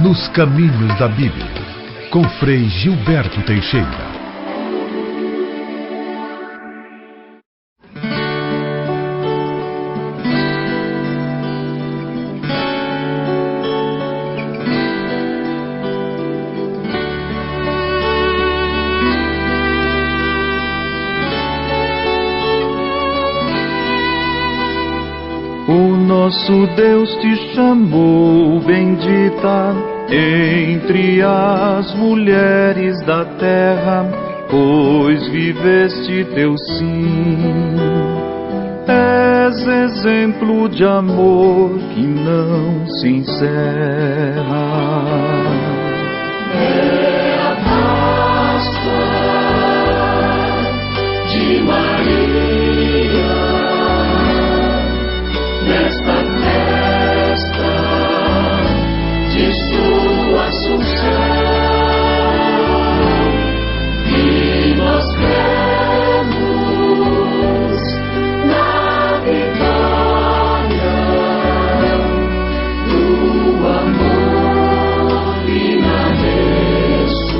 Nos Caminhos da Bíblia, com Frei Gilberto Teixeira. O nosso Deus te chamou, bendita, entre as mulheres da terra, pois viveste teu sim. És exemplo de amor que não se encerra. É a Páscoa de Maria, nesta festa de sua Assunção, e nós cremos na vitória do amor e na ressurreição.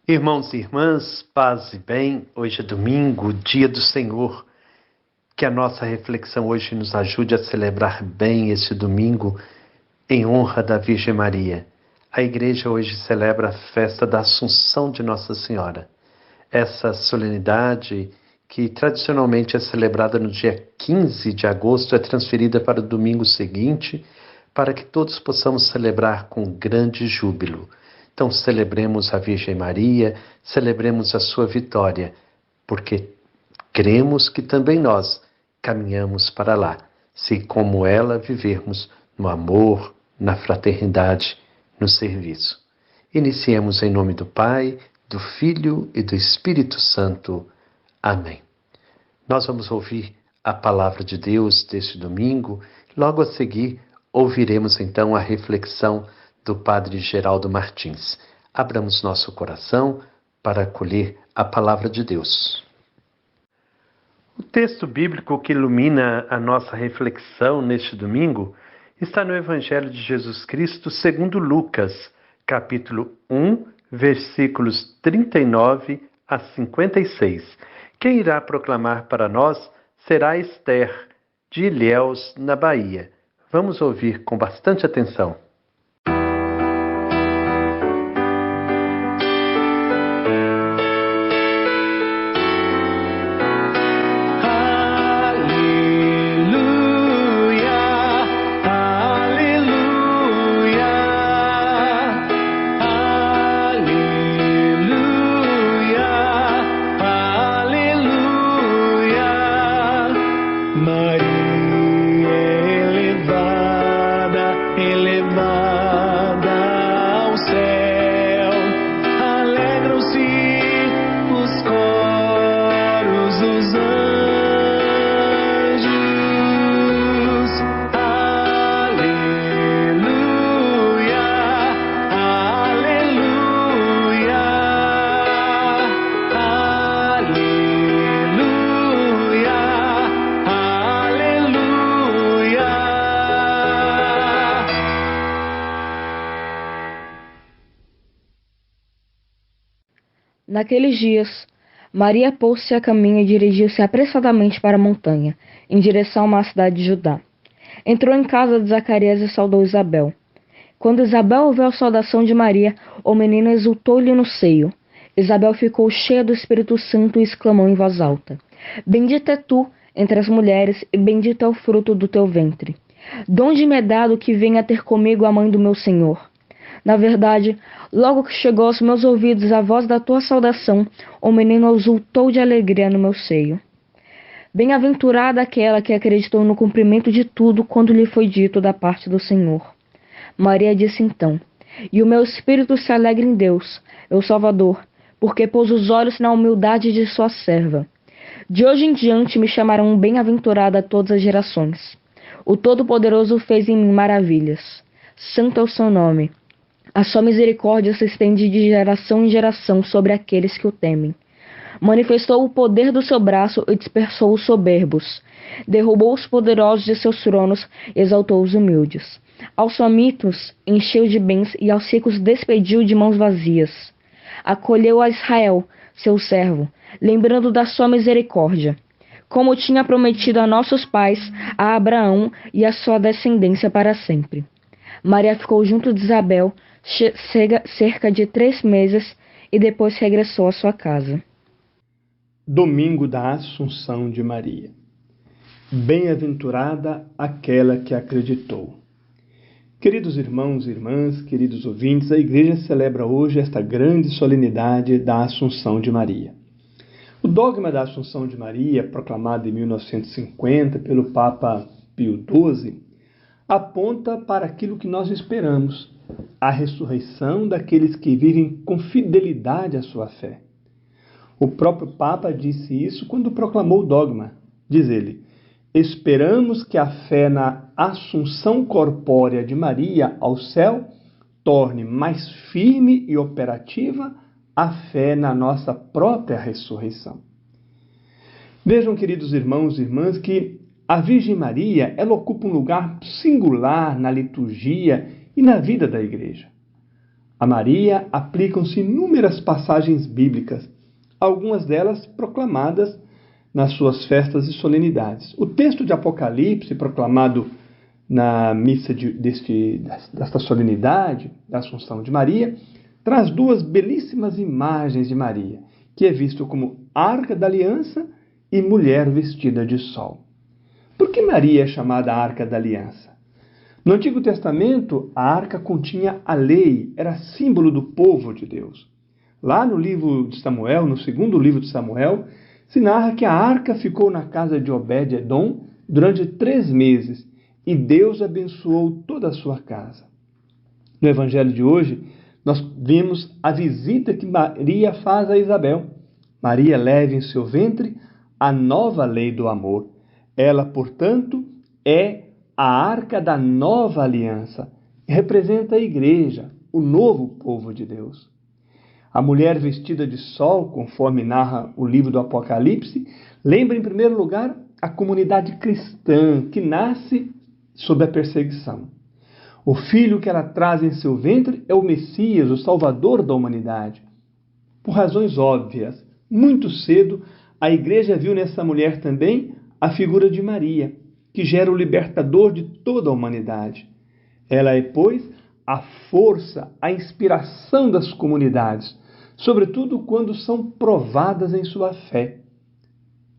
Irmãos e irmãs, paz e bem, hoje é domingo, dia do Senhor. Que a nossa reflexão hoje nos ajude a celebrar bem esse domingo em honra da Virgem Maria. A igreja hoje celebra a festa da Assunção de Nossa Senhora. Essa solenidade, que tradicionalmente é celebrada no dia 15 de agosto, é transferida para o domingo seguinte, para que todos possamos celebrar com grande júbilo. Então celebremos a Virgem Maria, celebremos a sua vitória, porque cremos que também nós caminhamos para lá, se como ela vivermos no amor, na fraternidade, no serviço. Iniciemos em nome do Pai, do Filho e do Espírito Santo. Amém. Nós vamos ouvir a palavra de Deus deste domingo. Logo a seguir, ouviremos então a reflexão do Padre Geraldo Martins. Abramos nosso coração para acolher a palavra de Deus. O texto bíblico que ilumina a nossa reflexão neste domingo está no Evangelho de Jesus Cristo segundo Lucas, capítulo 1, versículos 39 a 56. Quem irá proclamar para nós será Esther, de Ilhéus, na Bahia. Vamos ouvir com bastante atenção. Naqueles dias, Maria pôs-se a caminho e dirigiu-se apressadamente para a montanha, em direção a uma cidade de Judá. Entrou em casa de Zacarias e saudou Isabel. Quando Isabel ouviu a saudação de Maria, o menino exultou-lhe no seio. Isabel ficou cheia do Espírito Santo e exclamou em voz alta: Bendita é tu entre as mulheres, e bendito é o fruto do teu ventre. Donde me é dado que venha ter comigo a mãe do meu Senhor? Na verdade, logo que chegou aos meus ouvidos a voz da tua saudação, o menino exultou de alegria no meu seio. Bem-aventurada aquela que acreditou no cumprimento de tudo quando lhe foi dito da parte do Senhor. Maria disse então: E o meu espírito se alegra em Deus, meu Salvador, porque pôs os olhos na humildade de sua serva. De hoje em diante me chamarão bem-aventurada todas as gerações. O Todo-Poderoso fez em mim maravilhas. Santo é o seu nome. A sua misericórdia se estende de geração em geração sobre aqueles que o temem. Manifestou o poder do seu braço e dispersou os soberbos. Derrubou os poderosos de seus tronos e exaltou os humildes. Aos famintos encheu de bens e aos ricos despediu de mãos vazias. Acolheu a Israel, seu servo, lembrando da sua misericórdia, como tinha prometido a nossos pais, a Abraão e a sua descendência para sempre. Maria ficou junto de Isabel cerca de 3 meses e depois regressou à sua casa. Domingo da Assunção de Maria. Bem-aventurada aquela que acreditou. Queridos irmãos e irmãs, queridos ouvintes, a Igreja celebra hoje esta grande solenidade da Assunção de Maria. O dogma da Assunção de Maria, proclamado em 1950 pelo Papa Pio XII, aponta para aquilo que nós esperamos, a ressurreição daqueles que vivem com fidelidade à sua fé. O próprio Papa disse isso quando proclamou o dogma. Diz ele: esperamos que a fé na assunção corpórea de Maria ao céu torne mais firme e operativa a fé na nossa própria ressurreição. Vejam, queridos irmãos e irmãs, que a Virgem Maria, ela ocupa um lugar singular na liturgia e na vida da Igreja. A Maria aplicam-se inúmeras passagens bíblicas, algumas delas proclamadas nas suas festas e solenidades. O texto de Apocalipse, proclamado na missa desta solenidade, da Assunção de Maria, traz 2 belíssimas imagens de Maria, que é visto como Arca da Aliança e mulher vestida de sol. Por que Maria é chamada Arca da Aliança? No Antigo Testamento, a arca continha a lei, era símbolo do povo de Deus. Lá no livro de Samuel, no 2º livro de Samuel, se narra que a arca ficou na casa de Obed-Edom durante 3 meses e Deus abençoou toda a sua casa. No Evangelho de hoje, nós vemos a visita que Maria faz a Isabel. Maria leva em seu ventre a nova lei do amor. Ela, portanto, é a arca da nova aliança. Representa a Igreja, o novo povo de Deus. A mulher vestida de sol, conforme narra o livro do Apocalipse, lembra, em primeiro lugar, a comunidade cristã que nasce sob a perseguição. O filho que ela traz em seu ventre é o Messias, o Salvador da humanidade. Por razões óbvias, muito cedo, a Igreja viu nessa mulher também a figura de Maria, que gera o libertador de toda a humanidade. Ela é, pois, a força, a inspiração das comunidades, sobretudo quando são provadas em sua fé.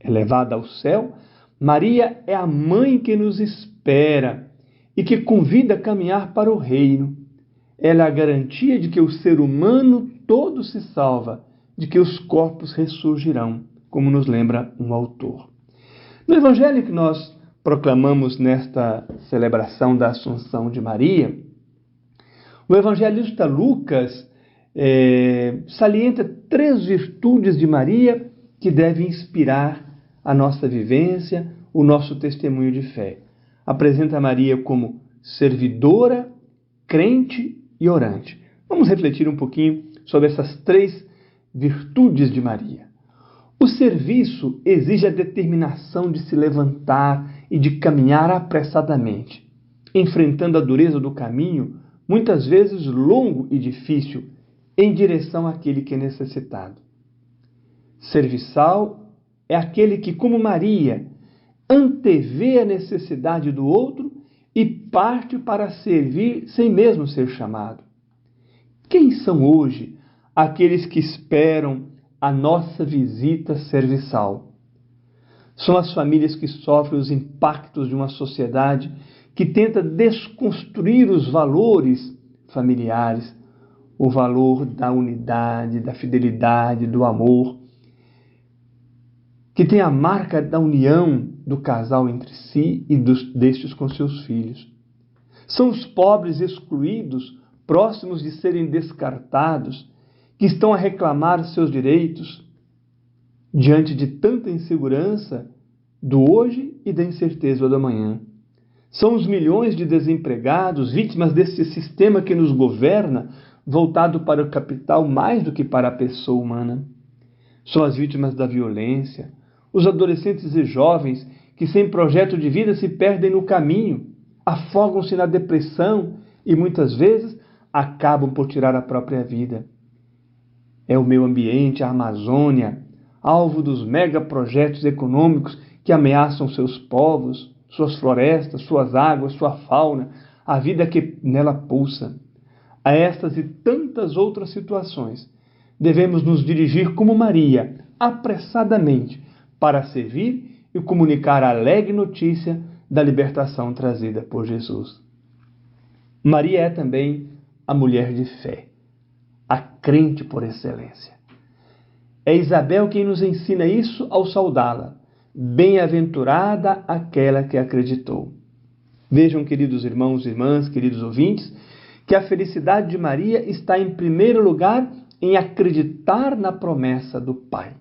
Elevada ao céu, Maria é a mãe que nos espera e que convida a caminhar para o reino. Ela é a garantia de que o ser humano todo se salva, de que os corpos ressurgirão, como nos lembra um autor. No Evangelho que nós proclamamos nesta celebração da Assunção de Maria, o evangelista Lucas salienta 3 virtudes de Maria que devem inspirar a nossa vivência, o nosso testemunho de fé. Apresenta Maria como servidora, crente e orante. Vamos refletir um pouquinho sobre essas 3 virtudes de Maria. O serviço exige a determinação de se levantar e de caminhar apressadamente, enfrentando a dureza do caminho, muitas vezes longo e difícil, em direção àquele que é necessitado. Serviçal é aquele que, como Maria, antevê a necessidade do outro e parte para servir sem mesmo ser chamado. Quem são hoje aqueles que esperam a nossa visita serviçal? São as famílias que sofrem os impactos de uma sociedade que tenta desconstruir os valores familiares, o valor da unidade, da fidelidade, do amor, que tem a marca da união do casal entre si e destes com seus filhos. São os pobres excluídos, próximos de serem descartados, que estão a reclamar seus direitos diante de tanta insegurança do hoje e da incerteza do amanhã. São os milhões de desempregados, vítimas desse sistema que nos governa, voltado para o capital mais do que para a pessoa humana. São as vítimas da violência, os adolescentes e jovens que, sem projeto de vida, se perdem no caminho, afogam-se na depressão e, muitas vezes, acabam por tirar a própria vida. É o meio ambiente, a Amazônia, alvo dos megaprojetos econômicos que ameaçam seus povos, suas florestas, suas águas, sua fauna, a vida que nela pulsa. A estas e tantas outras situações, devemos nos dirigir como Maria, apressadamente, para servir e comunicar a alegre notícia da libertação trazida por Jesus. Maria é também a mulher de fé, a crente por excelência. É Isabel quem nos ensina isso ao saudá-la. Bem-aventurada aquela que acreditou. Vejam, queridos irmãos e irmãs, queridos ouvintes, que a felicidade de Maria está em primeiro lugar em acreditar na promessa do Pai.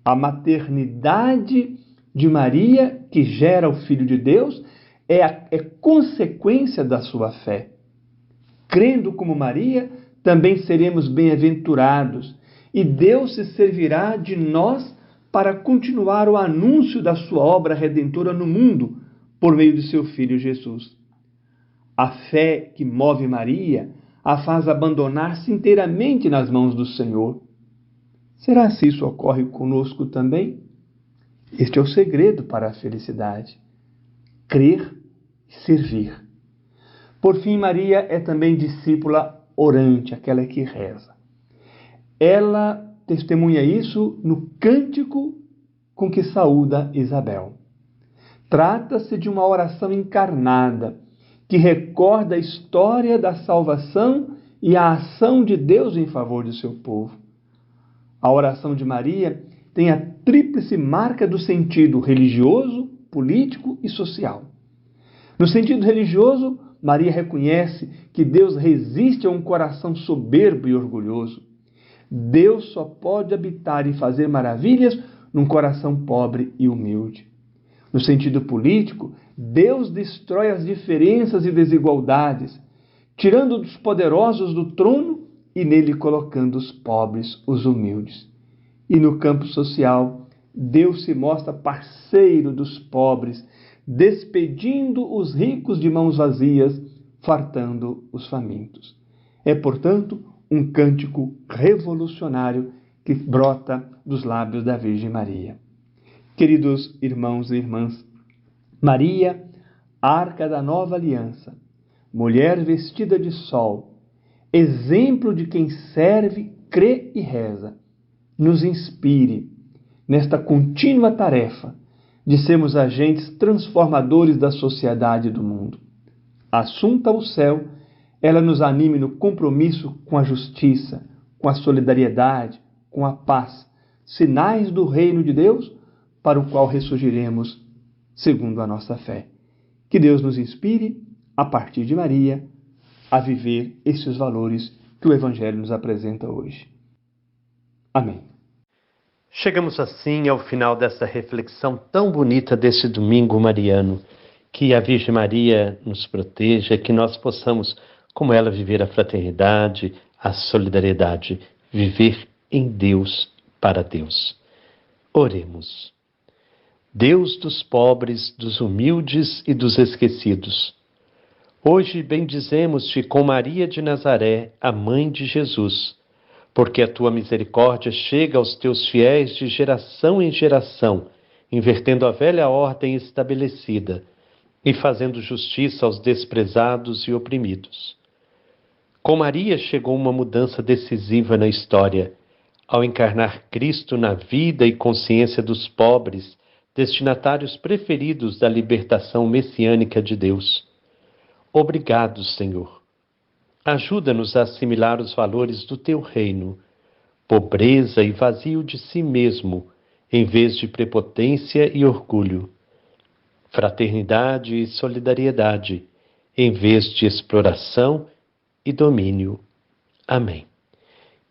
A maternidade de Maria, que gera o Filho de Deus, é consequência da sua fé. Crendo como Maria, também seremos bem-aventurados, e Deus se servirá de nós para continuar o anúncio da sua obra redentora no mundo, por meio de seu Filho Jesus. A fé que move Maria a faz abandonar-se inteiramente nas mãos do Senhor. Será se isso ocorre conosco também? Este é o segredo para a felicidade. Crer e servir. Por fim, Maria é também discípula orante, aquela que reza. Ela testemunha isso no cântico com que saúda Isabel. Trata-se de uma oração encarnada, que recorda a história da salvação e a ação de Deus em favor de seu povo. A oração de Maria tem a tríplice marca do sentido religioso, político e social. No sentido religioso, Maria reconhece que Deus resiste a um coração soberbo e orgulhoso. Deus só pode habitar e fazer maravilhas num coração pobre e humilde. No sentido político, Deus destrói as diferenças e desigualdades, tirando dos poderosos do trono e nele colocando os pobres, os humildes. E no campo social, Deus se mostra parceiro dos pobres, despedindo os ricos de mãos vazias, fartando os famintos. É, portanto, um cântico revolucionário que brota dos lábios da Virgem Maria. Queridos irmãos e irmãs, Maria, arca da nova aliança, mulher vestida de sol, exemplo de quem serve, crê e reza, nos inspire nesta contínua tarefa de sermos agentes transformadores da sociedade e do mundo. Assunta ao céu, ela nos anime no compromisso com a justiça, com a solidariedade, com a paz, sinais do reino de Deus, para o qual ressurgiremos segundo a nossa fé. Que Deus nos inspire, a partir de Maria, a viver esses valores que o Evangelho nos apresenta hoje. Amém. Chegamos assim ao final dessa reflexão tão bonita desse domingo mariano. Que a Virgem Maria nos proteja, que nós possamos, como ela, viver a fraternidade, a solidariedade, viver em Deus, para Deus. Oremos. Deus dos pobres, dos humildes e dos esquecidos, hoje bendizemos-te com Maria de Nazaré, a mãe de Jesus, porque a tua misericórdia chega aos teus fiéis de geração em geração, invertendo a velha ordem estabelecida e fazendo justiça aos desprezados e oprimidos. Com Maria chegou uma mudança decisiva na história, ao encarnar Cristo na vida e consciência dos pobres, destinatários preferidos da libertação messiânica de Deus. Obrigado, Senhor. Ajuda-nos a assimilar os valores do teu reino, pobreza e vazio de si mesmo, em vez de prepotência e orgulho, fraternidade e solidariedade, em vez de exploração e domínio. Amém.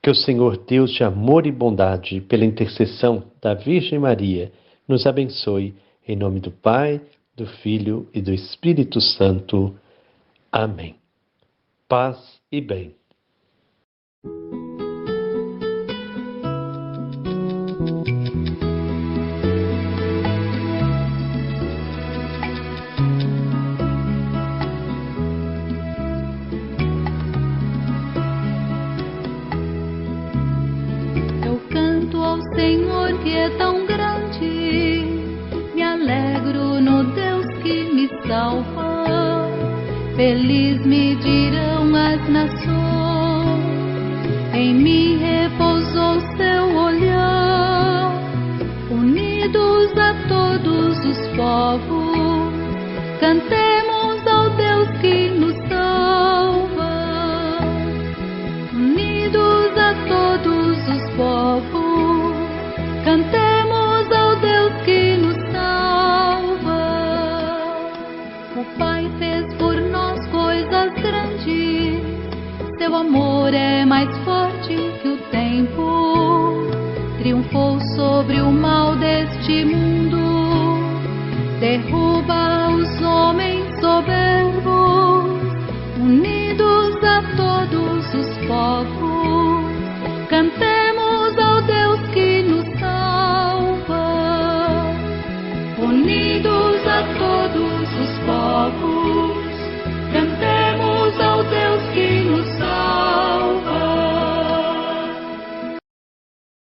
Que o Senhor Deus de amor e bondade, pela intercessão da Virgem Maria, nos abençoe, em nome do Pai, do Filho e do Espírito Santo. Amém. Paz e bem. Senhor que é tão grande, me alegro no Deus que me salva. Feliz me dirão as nações, em mim repousou seu olhar. Unidos a todos os povos, cantemos ao Deus que nos salva. Unidos a todos os povos, cantemos ao Deus que nos salva. O Pai fez por nós coisas grandes, seu amor é mais forte que o tempo. Triunfou sobre o mal deste mundo, derruba os homens soberbos. Unidos a todos os povos,